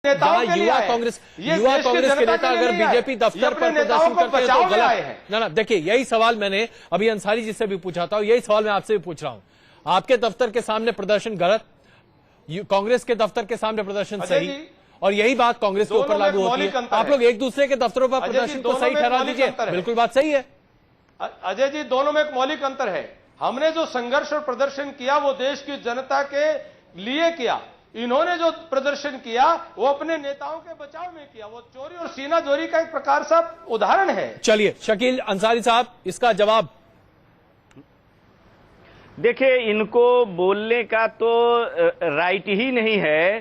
युवा कांग्रेस के नेता अगर बीजेपी दफ्तर पर प्रदर्शन करते हैं तो गलत है ना। देखिए, यही सवाल मैंने अभी अंसारी जी से भी पूछा था, यही सवाल मैं आपसे भी पूछ रहा हूं। आपके दफ्तर के सामने प्रदर्शन गलत, कांग्रेस के दफ्तर के सामने प्रदर्शन सही, और यही बात कांग्रेस के ऊपर लागू होती है। आप लोग एक दूसरे के दफ्तरों पर प्रदर्शन को सही ठहरा दीजिए, बिल्कुल बात सही है। अजय जी, दोनों में एक मौलिक अंतर है। हमने जो संघर्ष और प्रदर्शन किया वो देश की जनता के लिए किया। इन्होंने जो प्रदर्शन किया वो अपने नेताओं के बचाव में किया। वो चोरी और सीनाजोरी का एक प्रकार सा उदाहरण है। चलिए शकील अंसारी साहब, इसका जवाब। देखिए, इनको बोलने का तो राइट ही नहीं है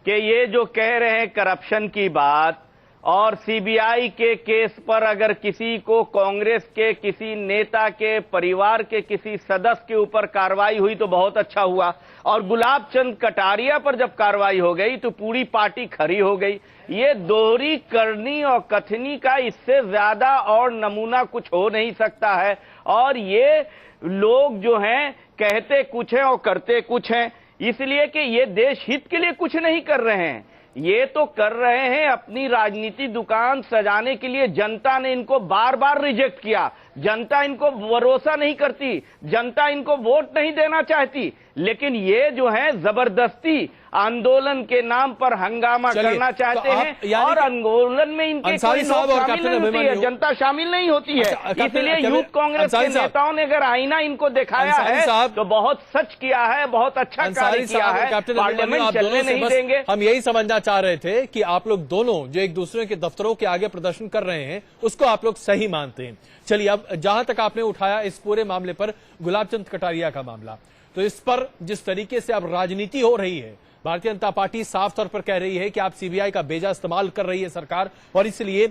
कि ये जो कह रहे हैं करप्शन की बात, और सीबीआई के केस पर अगर किसी को कांग्रेस के किसी नेता के परिवार के किसी सदस्य के ऊपर कार्रवाई हुई तो बहुत अच्छा हुआ, और गुलाब चंद कटारिया पर जब कार्रवाई हो गई तो पूरी पार्टी खड़ी हो गई। ये दोहरी करनी और कथनी का इससे ज्यादा और नमूना कुछ हो नहीं सकता है। और ये लोग जो हैं कहते कुछ हैं और करते कुछ हैं, इसलिए कि ये देश हित के लिए कुछ नहीं कर रहे हैं, ये तो कर रहे हैं अपनी राजनीति दुकान सजाने के लिए। जनता ने इनको बार बार रिजेक्ट किया, जनता इनको भरोसा नहीं करती, जनता इनको वोट नहीं देना चाहती, लेकिन ये जो है जबरदस्ती आंदोलन के नाम पर हंगामा करना चाहते हैं, और आंदोलन में इनके कोई लोग शामिल नहीं होती है, जनता शामिल नहीं होती है। इसलिए यूथ कांग्रेस के नेताओं ने अगर आईना इनको दिखाया है तो बहुत सच किया है, बहुत अच्छा कार्य किया है, पार्लियामेंट चलने नहीं देंगे। हम यही समझना चाह रहे थे कि आप लोग दोनों जो एक दूसरे के दफ्तरों के आगे प्रदर्शन कर रहे हैं उसको आप लोग सही मानते हैं। चलिए, अब जहां तक आपने उठाया इस पूरे मामले पर गुलाब चंद कटारिया का मामला, तो इस पर जिस तरीके से अब राजनीति हो रही है, भारतीय जनता पार्टी साफ तौर पर कह रही है कि आप सीबीआई का बेजा इस्तेमाल कर रही है सरकार, और इसलिए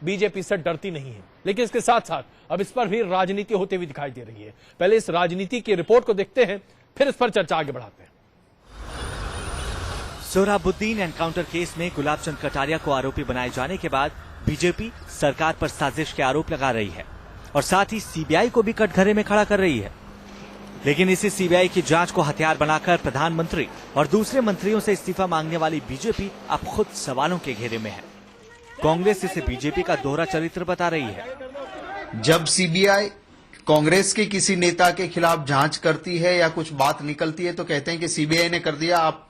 बीजेपी से डरती नहीं है। लेकिन इसके साथ साथ अब इस पर भी राजनीति होती हुई दिखाई दे रही है। पहले इस राजनीति की रिपोर्ट को देखते हैं, फिर इस पर चर्चा आगे बढ़ाते हैं। सोहराबुद्दीन एनकाउंटर केस में गुलाब चंद कटारिया को आरोपी बनाए जाने के बाद बीजेपी सरकार पर साजिश के आरोप लगा रही है और साथ ही सीबीआई को भी कटघरे में खड़ा कर रही है। लेकिन इसी सीबीआई की जांच को हथियार बनाकर प्रधानमंत्री और दूसरे मंत्रियों से इस्तीफा मांगने वाली बीजेपी अब खुद सवालों के घेरे में है। कांग्रेस इसे बीजेपी का दोहरा चरित्र बता रही है। जब सीबीआई कांग्रेस के किसी नेता के खिलाफ जांच करती है या कुछ बात निकलती है तो कहते हैं कि सीबीआई ने कर दिया, आप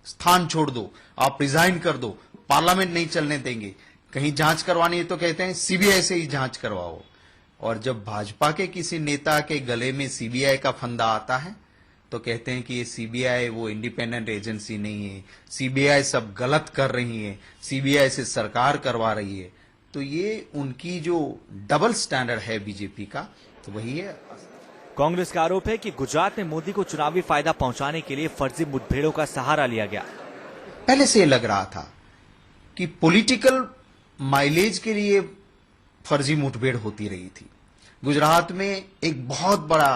स्थान छोड़ दो, आप रिजाइन कर दो, पार्लियामेंट नहीं चलने देंगे। कहीं जांच करवानी है तो कहते हैं सीबीआई से ही जांच करवाओ। और जब भाजपा के किसी नेता के गले में सीबीआई का फंदा आता है तो कहते हैं कि ये सीबीआई वो इंडिपेंडेंट एजेंसी नहीं है, सीबीआई सब गलत कर रही है, सीबीआई से सरकार करवा रही है। तो ये उनकी जो डबल स्टैंडर्ड है बीजेपी का, तो वही है। कांग्रेस का आरोप है कि गुजरात में मोदी को चुनावी फायदा पहुंचाने के लिए फर्जी मुठभेड़ों का सहारा लिया गया। पहले से लग रहा था कि पॉलिटिकल माइलेज के लिए फर्जी मुठभेड़ होती रही थी। गुजरात में एक बहुत बड़ा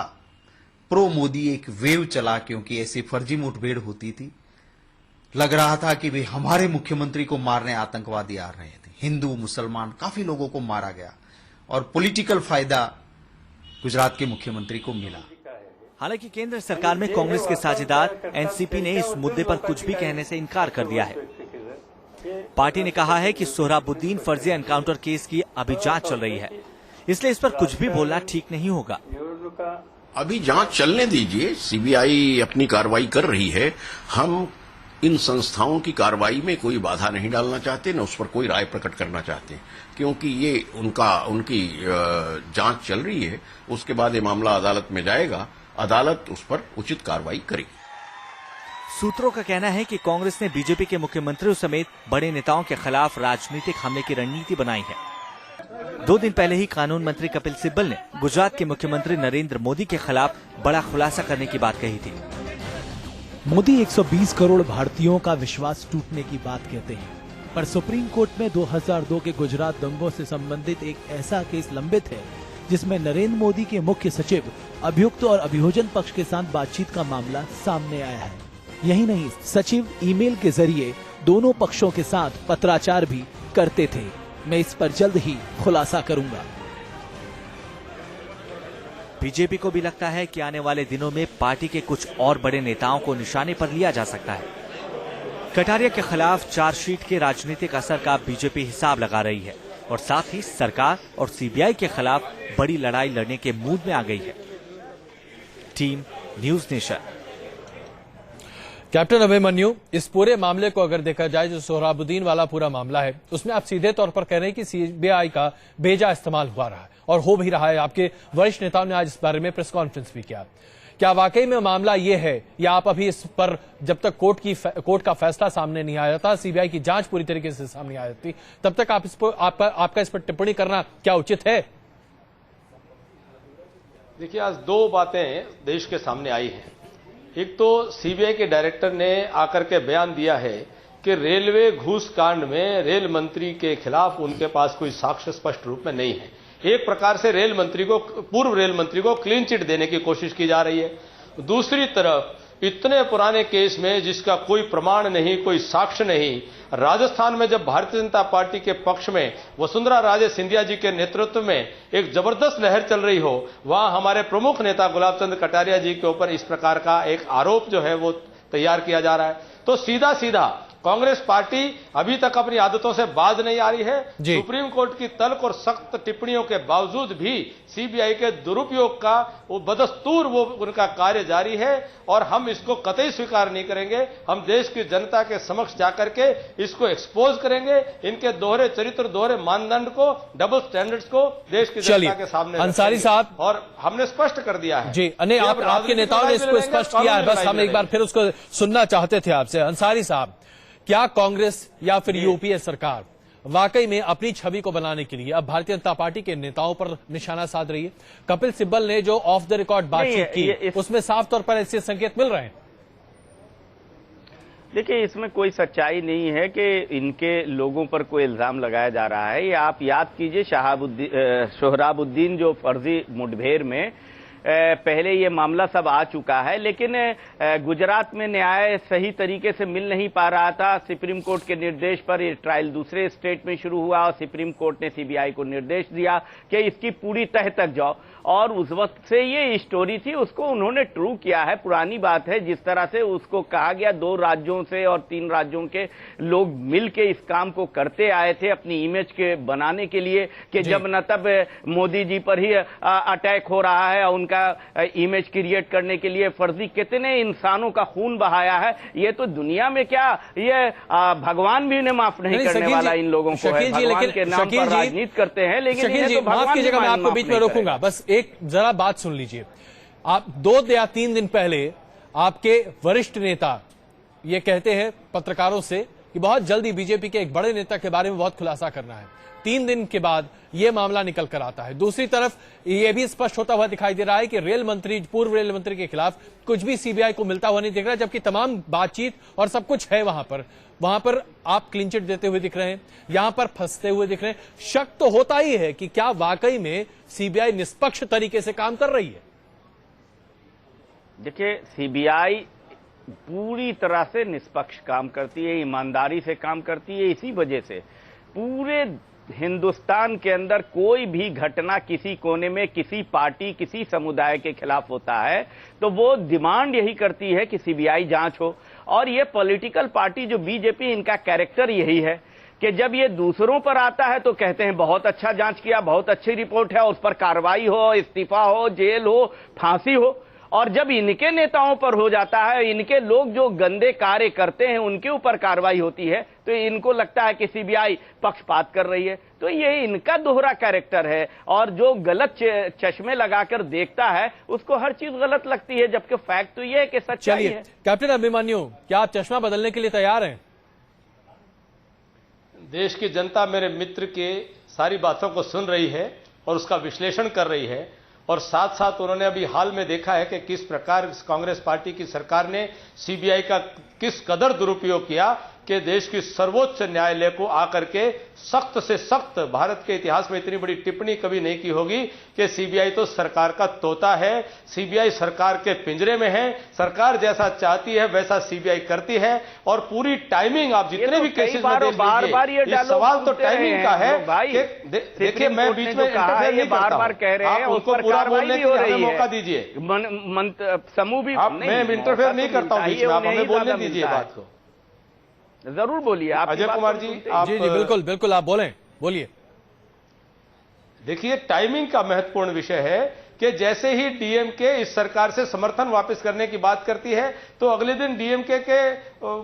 प्रो मोदी एक वेव चला, क्योंकि ऐसी फर्जी मुठभेड़ होती थी। लग रहा था कि भाई हमारे मुख्यमंत्री को मारने आतंकवादी आ रहे थे, हिंदू मुसलमान काफी लोगों को मारा गया, और पॉलिटिकल फायदा गुजरात के मुख्यमंत्री को मिला। हालांकि केंद्र सरकार में कांग्रेस के साझेदार एनसीपी ने इस मुद्दे पर कुछ भी कहने से इनकार कर दिया है। पार्टी ने कहा है कि सोहराबुद्दीन फर्जी एनकाउंटर केस की अभी जांच चल रही है, इसलिए इस पर कुछ भी बोलना ठीक नहीं होगा। अभी जांच चलने दीजिए, सीबीआई अपनी कार्रवाई कर रही है। हम इन संस्थाओं की कार्रवाई में कोई बाधा नहीं डालना चाहते, न उस पर कोई राय प्रकट करना चाहते, क्योंकि ये उनकी जांच चल रही है। उसके बाद ये मामला अदालत में जाएगा, अदालत उस पर उचित कार्रवाई करेगी। सूत्रों का कहना है कि कांग्रेस ने बीजेपी के मुख्यमंत्रियों समेत बड़े नेताओं के खिलाफ राजनीतिक हमले की रणनीति बनाई है। 2 दिन पहले ही कानून मंत्री कपिल सिब्बल ने गुजरात के मुख्यमंत्री नरेंद्र मोदी के खिलाफ बड़ा खुलासा करने की बात कही थी। मोदी 120 करोड़ भारतीयों का विश्वास टूटने की बात कहते हैं, पर सुप्रीम कोर्ट में 2002 के गुजरात दंगों से संबंधित एक ऐसा केस लंबित है जिसमें नरेंद्र मोदी के मुख्य सचिव अभियुक्त और अभियोजन पक्ष के साथ बातचीत का मामला सामने आया है। यही नहीं, सचिव ईमेल के जरिए दोनों पक्षों के साथ पत्राचार भी करते थे। मैं इस पर जल्द ही खुलासा करूंगा। बीजेपी को भी लगता है कि आने वाले दिनों में पार्टी के कुछ और बड़े नेताओं को निशाने पर लिया जा सकता है। कटारिया के खिलाफ चार्जशीट के राजनीतिक असर का बीजेपी हिसाब लगा रही है और साथ ही सरकार और सीबीआई के खिलाफ बड़ी लड़ाई लड़ने के मूड में आ गई है। Team news nation. Captain Abhimanyu, इस पूरे मामले को अगर देखा जाए, जो सोहराबुद्दीन वाला पूरा मामला है, उसमें आप सीधे तौर पर कह रहे हैं कि सीबीआई का बेजा इस्तेमाल हुआ रहा है और हो भी रहा है। आपके वरिष्ठ नेताओं ने आज इस बारे में प्रेस कॉन्फ्रेंस भी किया। क्या वाकई में मामला ये है, या आप अभी इस पर जब तक कोर्ट का फैसला सामने नहीं आया था, सीबीआई की जांच पूरी तरीके से सामने आ जाती, तब तक आप आपका इस पर टिप्पणी करना क्या उचित है? देखिए, आज दो बातें देश के सामने आई हैं। एक तो सीबीआई के डायरेक्टर ने आकर के बयान दिया है कि रेलवे घूस कांड में रेल मंत्री के खिलाफ उनके पास कोई साक्ष्य स्पष्ट रूप में नहीं है। एक प्रकार से पूर्व रेल मंत्री को क्लीन चिट देने की कोशिश की जा रही है। दूसरी तरफ इतने पुराने केस में जिसका कोई प्रमाण नहीं, कोई साक्ष्य नहीं, राजस्थान में जब भारतीय जनता पार्टी के पक्ष में वसुंधरा राजे सिंधिया जी के नेतृत्व में एक जबरदस्त लहर चल रही हो, वहां हमारे प्रमुख नेता गुलाब चंद कटारिया जी के ऊपर इस प्रकार का एक आरोप जो है वो तैयार किया जा रहा है। तो सीधा सीधा कांग्रेस पार्टी अभी तक अपनी आदतों से बाज नहीं आ रही है। सुप्रीम कोर्ट की तल्ख और सख्त टिप्पणियों के बावजूद भी सीबीआई के दुरुपयोग का वो बदस्तूर उनका कार्य जारी है और हम इसको कतई स्वीकार नहीं करेंगे। हम देश की जनता के समक्ष जाकर के इसको एक्सपोज करेंगे, इनके दोहरे चरित्र, दोहरे मानदंड को, डबल स्टैंडर्ड्स को देश की जनता के सामने अंसारी साहब, और हमने स्पष्ट कर दिया है जी। आपके नेताओं ने इसको स्पष्ट किया है, बस हम एक बार फिर उसको सुनना चाहते थे आपसे। अंसारी साहब, क्या कांग्रेस या फिर यूपीए सरकार वाकई में अपनी छवि को बनाने के लिए अब भारतीय जनता पार्टी के नेताओं पर निशाना साध रही है? कपिल सिब्बल ने जो ऑफ द रिकॉर्ड बातचीत की, उसमें साफ तौर पर ऐसे संकेत मिल रहे हैं। देखिए, इसमें कोई सच्चाई नहीं है कि इनके लोगों पर कोई इल्जाम लगाया जा रहा है। ये आप याद कीजिए, सोहराबुद्दीन जो फर्जी मुठभेड़ में पहले ये मामला सब आ चुका है, लेकिन गुजरात में न्याय सही तरीके से मिल नहीं पा रहा था। सुप्रीम कोर्ट के निर्देश पर ये ट्रायल दूसरे स्टेट में शुरू हुआ और सुप्रीम कोर्ट ने सीबीआई को निर्देश दिया कि इसकी पूरी तह तक जाओ, और उस वक्त से ये स्टोरी थी, उसको उन्होंने ट्रू किया है। पुरानी बात है, जिस तरह से उसको कहा गया 2 राज्यों से और 3 राज्यों के लोग मिलके इस काम को करते आए थे अपनी इमेज के बनाने के लिए, कि जब न तब मोदी जी पर ही अटैक हो रहा है, उनका इमेज क्रिएट करने के लिए फर्जी कितने इंसानों का खून बहाया है। ये तो दुनिया में क्या, ये भगवान भी ने माफ नहीं करने वाला इन लोगों को है। भगवान के नाम पर राजनीति करते हैं, लेकिन ये तो माफ कीजिएगा, मैं आपको बीच में रोकूंगा, बस एक जरा बात सुन लीजिए। आप 2 या 3 दिन पहले आपके वरिष्ठ नेता ये कहते हैं पत्रकारों से कि बहुत जल्दी बीजेपी के एक बड़े नेता के बारे में बहुत खुलासा करना है। 3 दिन के बाद यह मामला निकल कर आता है। दूसरी तरफ यह भी स्पष्ट होता हुआ दिखाई दे रहा है कि पूर्व रेल मंत्री के खिलाफ कुछ भी सीबीआई को मिलता हुआ नहीं दिख रहा, जबकि तमाम बातचीत और सब कुछ है वहां पर आप क्लीन चिट देते हुए दिख रहे हैं, यहां पर फंसते हुए दिख रहे हैं। शक तो होता ही है कि क्या वाकई में सीबीआई निष्पक्ष तरीके से काम कर रही है? देखिए, सीबीआई पूरी तरह से निष्पक्ष काम करती है, ईमानदारी से काम करती है। इसी वजह से पूरे हिंदुस्तान के अंदर कोई भी घटना किसी कोने में किसी पार्टी, किसी समुदाय के खिलाफ होता है तो वो डिमांड यही करती है कि सीबीआई जांच हो। और ये पॉलिटिकल पार्टी जो बीजेपी, इनका कैरेक्टर यही है कि जब ये दूसरों पर आता है तो कहते हैं बहुत अच्छा जांच किया, बहुत अच्छी रिपोर्ट है, उस पर कार्रवाई हो, इस्तीफा हो, जेल हो, फांसी हो। और जब इनके नेताओं पर हो जाता है, इनके लोग जो गंदे कार्य करते हैं उनके ऊपर कार्रवाई होती है, तो इनको लगता है कि सीबीआई पक्षपात कर रही है। तो ये इनका दोहरा कैरेक्टर है, और जो गलत चश्मे लगाकर देखता है उसको हर चीज गलत लगती है, जबकि फैक्ट तो ये है कि सच्चाई है। कैप्टन अभिमन्यु, क्या आप चश्मा बदलने के लिए तैयार हैं? देश की जनता मेरे मित्र के सारी बातों को सुन रही है और उसका विश्लेषण कर रही है, और साथ साथ उन्होंने अभी हाल में देखा है कि किस प्रकार कांग्रेस पार्टी की सरकार ने सीबीआई का किस कदर दुरुपयोग किया कि देश की सर्वोच्च न्यायालय को आकर के सख्त से सख्त, भारत के इतिहास में इतनी बड़ी टिप्पणी कभी नहीं की होगी कि सीबीआई तो सरकार का तोता है, सीबीआई सरकार के पिंजरे में है, सरकार जैसा चाहती है वैसा सीबीआई करती है। और पूरी टाइमिंग, आप जितने भी केसेस में देख लीजिए, ये सवाल तो टाइमिंग का है। देखिए, मैं बीच में इंटरफेयर नहीं करता हूं, आप उनको पूरा बोलने के लिए मौका दीजिए। समूह भी, मैं इंटरफेयर नहीं करता हूं बीच में, आप हमें बोलने दीजिए बात को। जरूर बोलिए। आप अजय कुमार जी, आप जी बिल्कुल बिल्कुल, आप बोलिए। देखिए, टाइमिंग का महत्वपूर्ण विषय है कि जैसे ही डीएमके इस सरकार से समर्थन वापस करने की बात करती है तो अगले दिन डीएमके के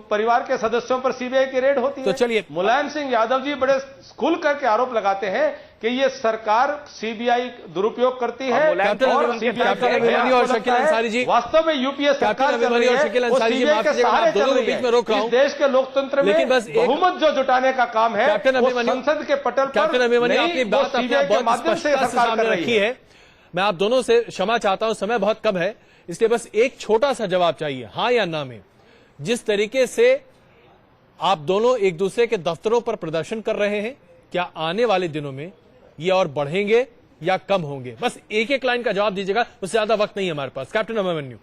परिवार के सदस्यों पर सीबीआई की रेड होती है। तो चलिए, मुलायम सिंह यादव जी बड़े खुल करके आरोप लगाते हैं कि ये सरकार सीबीआई दुरुपयोग करती है कैप्टन और अभिमन्यु और शकील अंसारी जी, वास्तव में यूपीए सरकार चल रही और है, शकील वो अंसारी जी, सीबीआई माफ के कीजिएगा, सहारे आप दोनों चल को रही बीच में रोक रहा है। हूं। इस देश के लोकतंत्र में लेकिन बस एक- बहुमत जो जुटाने का काम है कैप्टन वो अभिमन्यु, संसद के पटल पर कैप्टन अभिमन्यु, नहीं, आपकी वो बात सीबीआई के बहुत माध्यम से स्पष्टता से सरकार सामने कर रही रखी है। मैं आप दोनों से क्षमा चाहता हूं, समय बहुत कम है, इसलिए बस एक छोटा सा जवाब चाहिए, हां या ना में। जिस तरीके से आप दोनों एक दूसरे के दफ्तरों पर प्रदर्शन कर रहे हैं, क्या आने वाले दिनों में ये और बढ़ेंगे या कम होंगे? बस एक एक लाइन का जवाब दीजिएगा, उससे ज्यादा वक्त नहीं है हमारे पास। कैप्टन अभिमन्यु।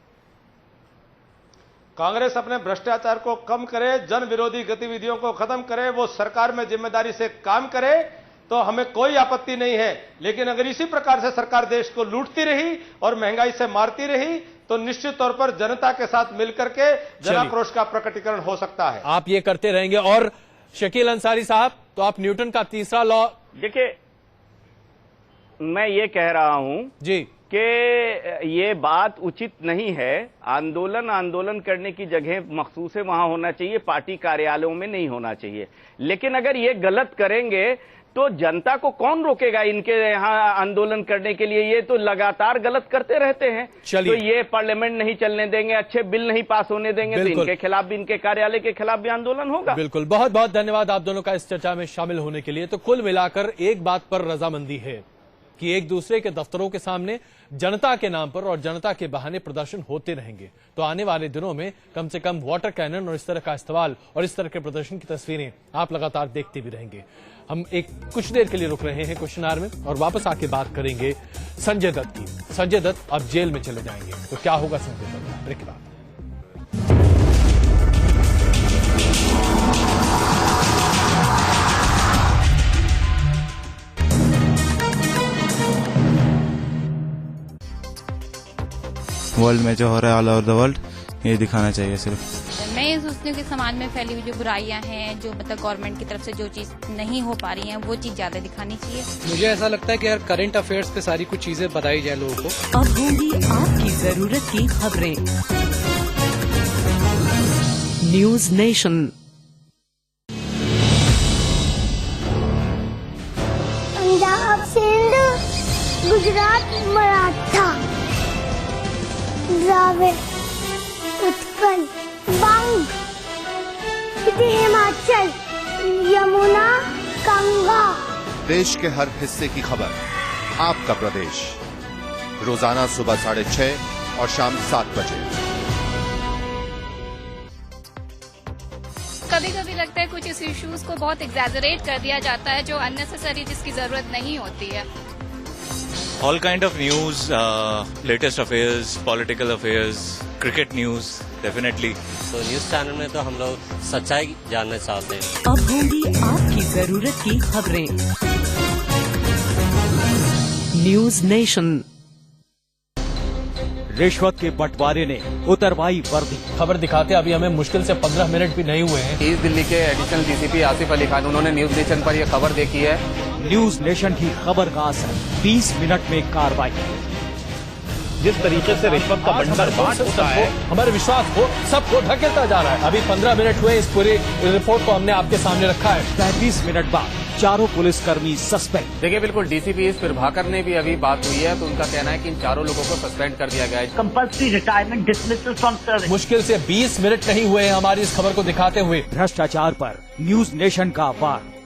कांग्रेस अपने भ्रष्टाचार को कम करे, जन विरोधी गतिविधियों को खत्म करे, वो सरकार में जिम्मेदारी से काम करे तो हमें कोई आपत्ति नहीं है। लेकिन अगर इसी प्रकार से सरकार देश को लूटती रही और महंगाई से मारती रही तो निश्चित तौर पर जनता के साथ मिलकर के जनाक्रोश का प्रकटीकरण हो सकता है। आप ये करते रहेंगे। और शकील अंसारी साहब, तो आप न्यूटन का तीसरा लॉ। देखिए, मैं ये कह रहा हूं जी कि ये बात उचित नहीं है। आंदोलन करने की जगह मखसूस वहां होना चाहिए, पार्टी कार्यालयों में नहीं होना चाहिए। लेकिन अगर ये गलत करेंगे तो जनता को कौन रोकेगा इनके यहाँ आंदोलन करने के लिए? ये तो लगातार गलत करते रहते हैं। चलिए, तो ये पार्लियामेंट नहीं चलने देंगे, अच्छे बिल नहीं पास होने देंगे, तो इनके खिलाफ भी, इनके कार्यालय के खिलाफ भी आंदोलन होगा। बिल्कुल। बहुत बहुत धन्यवाद आप दोनों का इस चर्चा में शामिल होने के लिए। तो कुल मिलाकर एक बात पर रजामंदी है कि एक दूसरे के दफ्तरों के सामने जनता के नाम पर और जनता के बहाने प्रदर्शन होते रहेंगे। तो आने वाले दिनों में कम से कम वाटर कैनन और इस तरह का इस्तेमाल और इस तरह के प्रदर्शन की तस्वीरें आप लगातार देखते भी रहेंगे। हम एक कुछ देर के लिए रुक रहे हैं क्वेश्चन आवर में और वापस आके बात करेंगे संजय दत्त की। संजय दत्त अब जेल में चले जाएंगे, तो क्या होगा संजय दत्त? ब्रेक के बाद। वर्ल्ड में जो हो रहा है ऑल ओवर द वर्ल्ड, ये दिखाना चाहिए सिर्फ। मैं ये सोचती हूँ कि समाज में फैली हुई जो बुराइयां हैं, जो मतलब गवर्नमेंट की तरफ से जो चीज नहीं हो पा रही हैं, वो चीज ज्यादा दिखानी चाहिए। मुझे ऐसा लगता है कि यार करंट अफेयर्स पे सारी कुछ चीजें बताई जाए लोगों को। अब होंगी आपकी जरूरत की खबरें। News nation. पंजाब, सिंध, गुजरात, मराठा, द्राविड़, उत्कल, बंग, हिमाचल, यमुना, गंगा। देश के हर हिस्से की खबर, आपका प्रदेश, रोजाना सुबह 6:30 और शाम 7 बजे। कभी कभी लगता है कुछ इस इश्यूज को बहुत एग्जैजरेट कर दिया जाता है, जो अननेसेसरी, जिसकी जरूरत नहीं होती है। All kind of news, latest affairs, political affairs, cricket news, definitely. तो न्यूज चैनल में तो हम लोग सच्चाई जानना चाहते हैं। अब होंगी आपकी जरूरत की खबरें। News nation. रिश्वत के बंटवारे ने उतरवाई वर्दी। खबर दिखाते अभी हमें मुश्किल से 15 मिनट भी नहीं हुए हैं। ईस्ट दिल्ली के एडिशनल डीसीपी आसिफ अली खान, उन्होंने न्यूज नेशन पर यह खबर देखी है। न्यूज नेशन की खबर का असर, 20 मिनट में कार्रवाई। जिस तरीके से रिश्वत का बंटवारा बांट होता है, हमारे विश्वास को सबको ढकेलता जा रहा है। अभी 15 मिनट हुए, इस पूरी रिपोर्ट को हमने आपके सामने रखा है। 35 मिनट बाद चारों पुलिसकर्मी सस्पेंड। देखिए, बिल्कुल डीसीपी एस प्रभाकर ने भी अभी बात हुई है, तो उनका कहना है कि इन चारों लोगों को सस्पेंड कर दिया गया है। Compulsory retirement, dismissal from service. मुश्किल से 20 मिनट नहीं हुए हैं हमारी इस खबर को दिखाते हुए। भ्रष्टाचार पर न्यूज नेशन का वार।